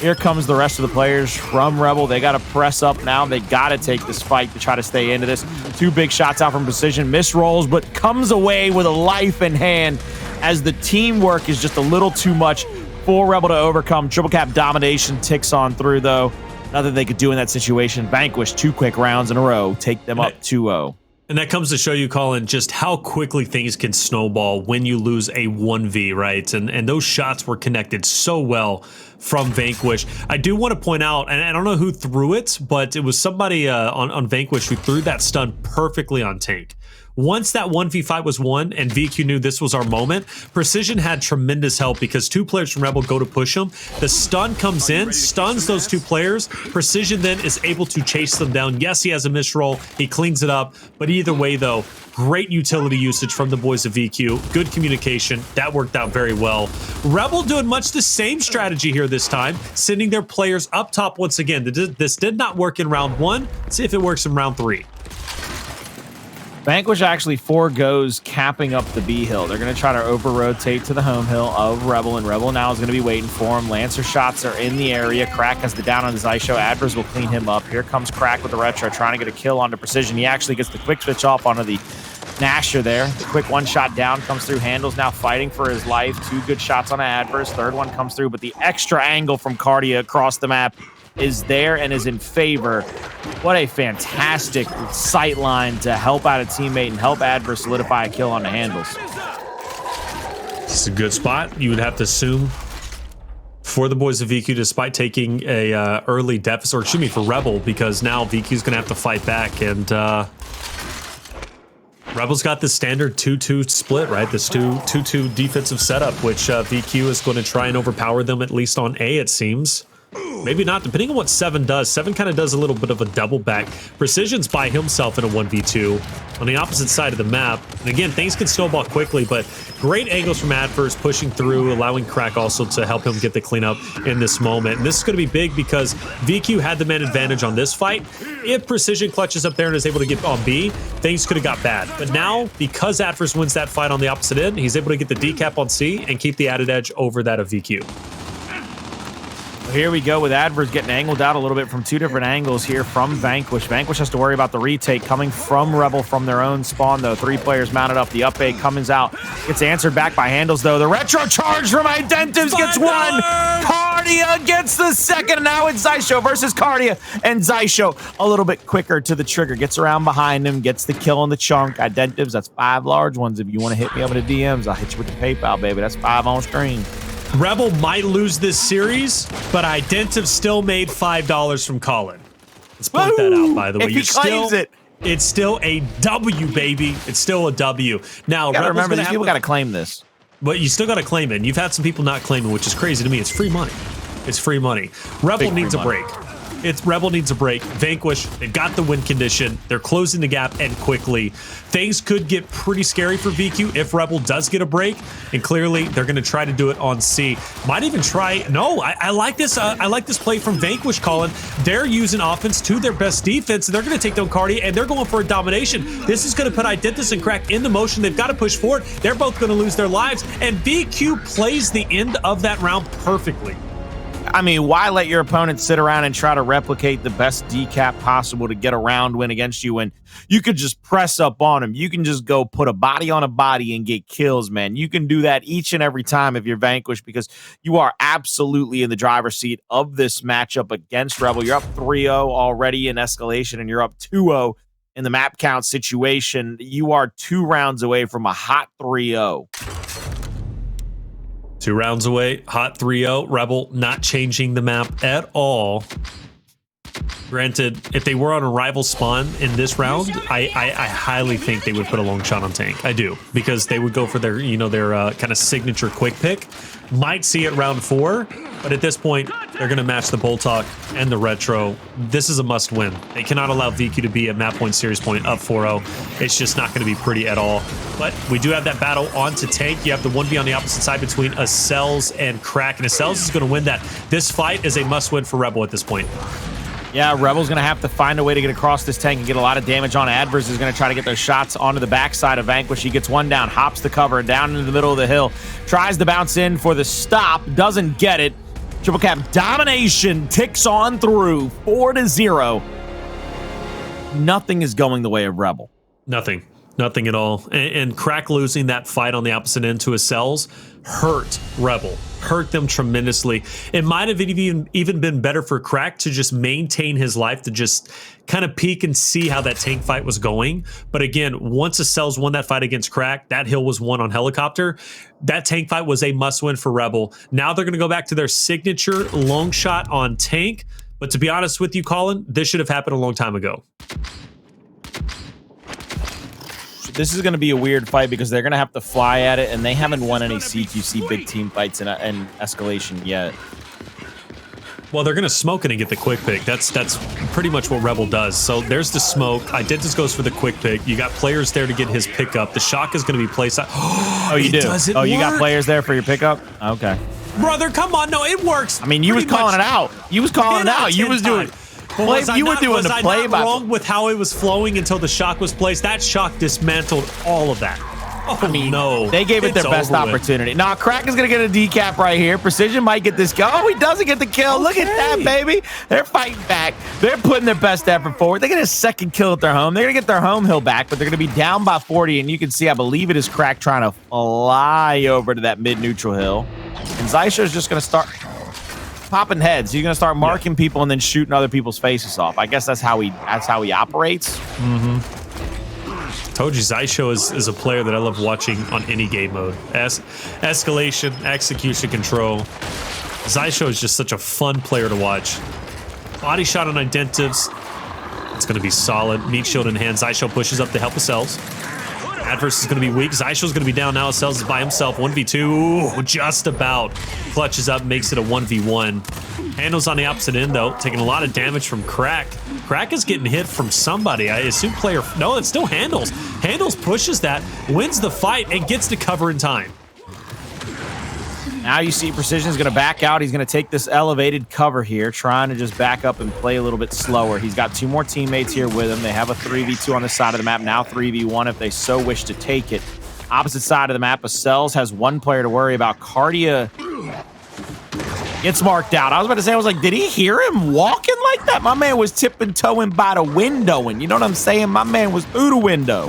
Here comes the rest of the players from Rebel. They got to press up now. They got to take this fight to try to stay into this. 2 big shots out from Precision. Misrolls, but comes away with a life in hand as the teamwork is just a little too much for Rebel to overcome. Triple cap domination ticks on through, though. Nothing they could do in that situation. Vanquish 2 quick rounds in a row. Take them up 2-0. And that comes to show you, Colin, just how quickly things can snowball when you lose a 1v, right? And those shots were connected so well from Vanquish. I do want to point out, and I don't know who threw it, but it was somebody on Vanquish who threw that stun perfectly on Tank. Once that 1v5 was won and VQ knew this was our moment, Precision had tremendous help because 2 players from Rebel go to push him. The stun comes in, stuns those 2 players. Precision then is able to chase them down. Yes, he has a misroll. He cleans it up. But either way, though, great utility usage from the boys of VQ. Good communication. That worked out very well. Rebel doing much the same strategy here this time, sending their players up top once again. This did not work in round 1. Let's see if it works in round 3. Vanquish actually forgoes capping up the B hill. They're going to try to over-rotate to the home hill of Rebel, and Rebel now is going to be waiting for him. Lancer shots are in the area. Crack has the down on the Xysho. Addvers will clean him up. Here comes Crack with the retro, trying to get a kill onto Precision. He actually gets the quick switch off onto the Nasher there. The quick one-shot down comes through. Hndles now fighting for his life. 2 good shots on Addvers. Third one comes through, but the extra angle from Kardia across the map is there and is in favor. What a fantastic sight line to help out a teammate and help Addvers solidify a kill on the Hndles. It's a good spot, you would have to assume, for the boys of VQ, despite taking a early deficit, or excuse me, for Rebel, because now VQ's going to have to fight back, and Rebel's got this standard 2-2 split, right? This 2-2 defensive setup, which VQ is going to try and overpower them, at least on A, it seems. Maybe not, depending on what 7 does. 7 kind of does a little bit of a double back. Precision's by himself in a 1v2 on the opposite side of the map. And again, things can snowball quickly, but great angles from Addvers pushing through, allowing Crack also to help him get the cleanup in this moment. And this is going to be big because VQ had the man advantage on this fight. If Precision clutches up there and is able to get on B, things could have got bad. But now, because Addvers wins that fight on the opposite end, he's able to get the decap on C and keep the added edge over that of VQ. Here we go with Addvers getting angled out a little bit from 2 different angles here from Vanquish. Vanquish has to worry about the retake coming from Rebel from their own spawn, though. 3 players mounted up. The up A comes out. Gets answered back by Hndles, though. The retro charge from Identiviez gets one. Kardia gets the second. And now it's Xysho versus Kardia. And Xysho a little bit quicker to the trigger. Gets around behind him. Gets the kill on the chunk. Identiviez, that's 5 large ones. If you want to hit me up in the DMs, I'll hit you with the PayPal, baby. That's 5 on stream. Rebel might lose this series, but Identiviez still made $5 from Colin. Let's point that out, by the way. If he claims it. It's still a W, baby. It's still a W. Now, remember, these people got to claim this. But you still got to claim it. And you've had some people not claim it, which is crazy to me. It's free money. It's free money. Rebel needs a break. Rebel needs a break. Vanquish, they've got the win condition. They're closing the gap and quickly. Things could get pretty scary for VQ if Rebel does get a break. And clearly, they're going to try to do it on C. Might even try. No, I like this. I like this play from Vanquish, Colin. They're using offense to their best defense. And they're going to take down Kardia, and they're going for a domination. This is going to put Identiviez and Crack into motion. They've got to push forward. They're both going to lose their lives. And VQ plays the end of that round perfectly. I mean, why let your opponent sit around and try to replicate the best decap possible to get a round win against you when you could just press up on him? You can just go put a body on a body and get kills, man. You can do that each and every time if you're Vanquish, because you are absolutely in the driver's seat of this matchup against Rebel. You're up 3-0 already in Escalation, and you're up 2-0 in the map count situation. You are 2 rounds away from a hot 3-0. 2 rounds away, hot 3-0. Rebel not changing the map at all. Granted, if they were on a rival spawn in this round, I highly think they would put a long shot on Tank. I do, because they would go for their, their kind of signature quick pick. Might see it round 4, but at this point, they're going to match the Boltok and the Retro. This is a must win. They cannot allow VQ to be at map point, series point, up 4-0. It's just not going to be pretty at all. But we do have that battle onto Tank. You have the 1v on the opposite side between Acells and Crack, and Acells is going to win that. This fight is a must win for Rebel at this point. Yeah, Rebel's going to have to find a way to get across this tank and get a lot of damage on. Addvers is going to try to get those shots onto the backside of Vanquish. He gets one down, hops the cover, down into the middle of the hill, tries to bounce in for the stop, doesn't get it. Triple cap domination ticks on through, 4-0. Nothing is going the way of Rebel. Nothing. Nothing at all. And Crack losing that fight on the opposite end to Acells hurt Rebel. Hurt them tremendously. It might have even been better for Crack to just maintain his life, to just kind of peek and see how that tank fight was going. But again, once Acells won that fight against Crack, that hill was won on Helicopter. That tank fight was a must-win for Rebel. Now they're going to go back to their signature long shot on tank. But to be honest with you, Colin, this should have happened a long time ago. This is going to be a weird fight because they're going to have to fly at it, and they haven't won any CQC big team fights in Escalation yet. Well, they're going to smoke it and get the quick pick. That's pretty much what Rebel does. So there's the smoke. Identiviez goes for the quick pick. You got players there to get his pickup. The shock is going to be placed. Oh, you do? Oh, you got players there for your pickup? Okay. Brother, come on. No, it works. I mean, you was calling it out. You was calling it out. You was doing... Was I not wrong with how it was flowing until the shock was placed? That shock dismantled all of that. Oh, I mean, no. They gave it their best opportunity. Now, Crack is going to get a decap right here. Precision might get this kill. Oh, he doesn't get the kill. Okay. Look at that, baby. They're fighting back. They're putting their best effort forward. They get a second kill at their home. They're going to get their home hill back, but they're going to be down by 40, and you can see, I believe it is Crack trying to fly over to that mid-neutral hill. And Xysho is just going to start popping heads. He's going to start marking people and then shooting other people's faces off. I guess that's how he operates. Told you, Xysho is a player that I love watching on any game mode. Escalation, execution, control. Xysho is just such a fun player to watch. Body shot on Identiviez. It's going to be solid. Meat shield in hand. Xysho pushes up to help Acells. Addvers is going to be weak. Xysho's going to be down now. Acells is by himself. 1v2. Ooh, just about. Clutches up, makes it a 1v1. Hndles on the opposite end, though, taking a lot of damage from Crack. Crack is getting hit from somebody. I assume player... No, it's still Hndles. Hndles pushes that, wins the fight, and gets to cover in time. Now you see Precision is going to back out. He's going to take this elevated cover here, trying to just back up and play a little bit slower. He's got two more teammates here with him. They have a 3v2 on the side of the map, now 3v1 if they so wish to take it. Opposite side of the map, Acells has one player to worry about. Kardia gets marked out. I was about to say, I was like, did he hear him walking like that? My man was tipping toeing by the window, and you know what I'm saying? My man was through the window.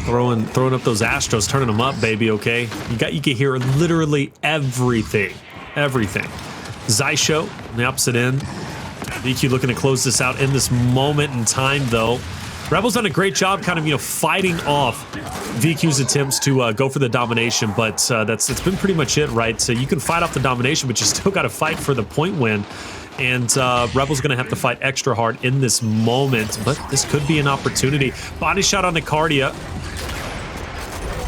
Throwing up those Astros, turning them up, baby, okay? You can hear literally everything. Everything. Xysho on the opposite end. VQ looking to close this out in this moment in time, though. Rebel's done a great job kind of, fighting off VQ's attempts to go for the domination, but that's been pretty much it, right? So you can fight off the domination, but you still got to fight for the point win. And Rebel's going to have to fight extra hard in this moment, but this could be an opportunity. Body shot on the Kardia.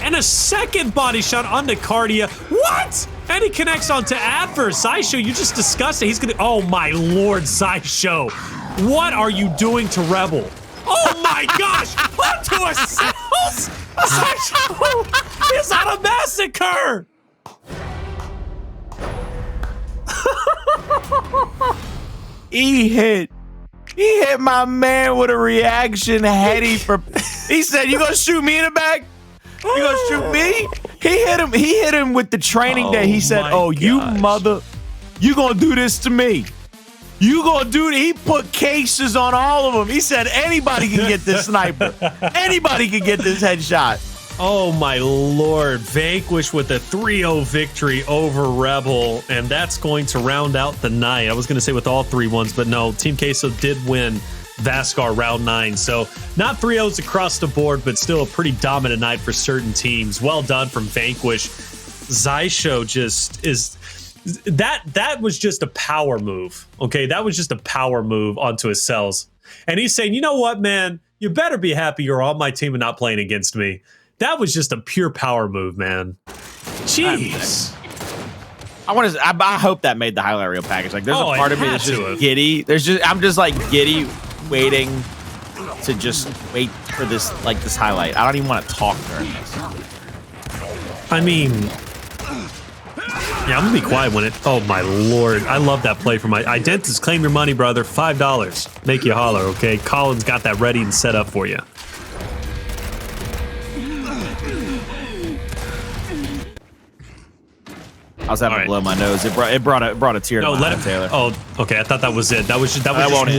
And a second body shot on the Kardia. What? And he connects onto Addvers. Xysho, you just discussed it. He's going to... Oh, my Lord, Xysho. What are you doing to Rebel? Oh, my gosh. Onto Acells. Xysho is on a massacre. He hit my man with a reaction heady for... He said, you gonna shoot me in the back? You gonna shoot me? He hit him with the training that he said, oh, you mother, you gonna do this to me. You gonna do it. He put cases on all of them. He said anybody can get this sniper. Anybody can get this headshot. Oh my Lord, Vanquish with a 3-0 victory over Rebel, and that's going to round out the night. I was gonna say with all 3-1s, but no, Team Queso did win Vasgar round 9. So not 3-0s across the board, but still a pretty dominant night for certain teams. Well done from Vanquish. Xysho just is... That was just a power move, okay? That was just a power move onto Acells. And he's saying, you know what, man? You better be happy you're on my team and not playing against me. That was just a pure power move, man. Jeez. I hope that made the highlight reel package. Like, there's a part of me that's just giddy. I'm just like giddy, waiting to just wait for this, like, this highlight. I don't even want to talk during this. I mean, yeah, I'm gonna be quiet when it. Oh my Lord, I love that play from my Identiviez. Claim your money, brother. $5. Make you holler, okay? Colin's got that ready and set up for you. I was having to blow my nose. It brought a tear to my eye, Taylor. Oh, okay. I thought that was it. That was just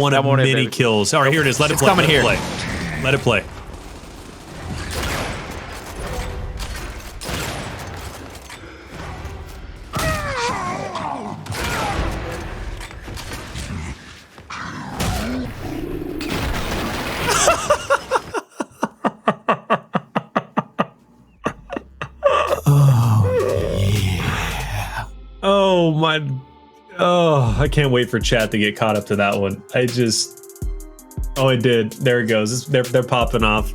one of many kills. All right, here it is. Let it play. Let it play. Oh my. Oh, I can't wait for chat to get caught up to that one. Oh, it did. There it goes. They're popping off.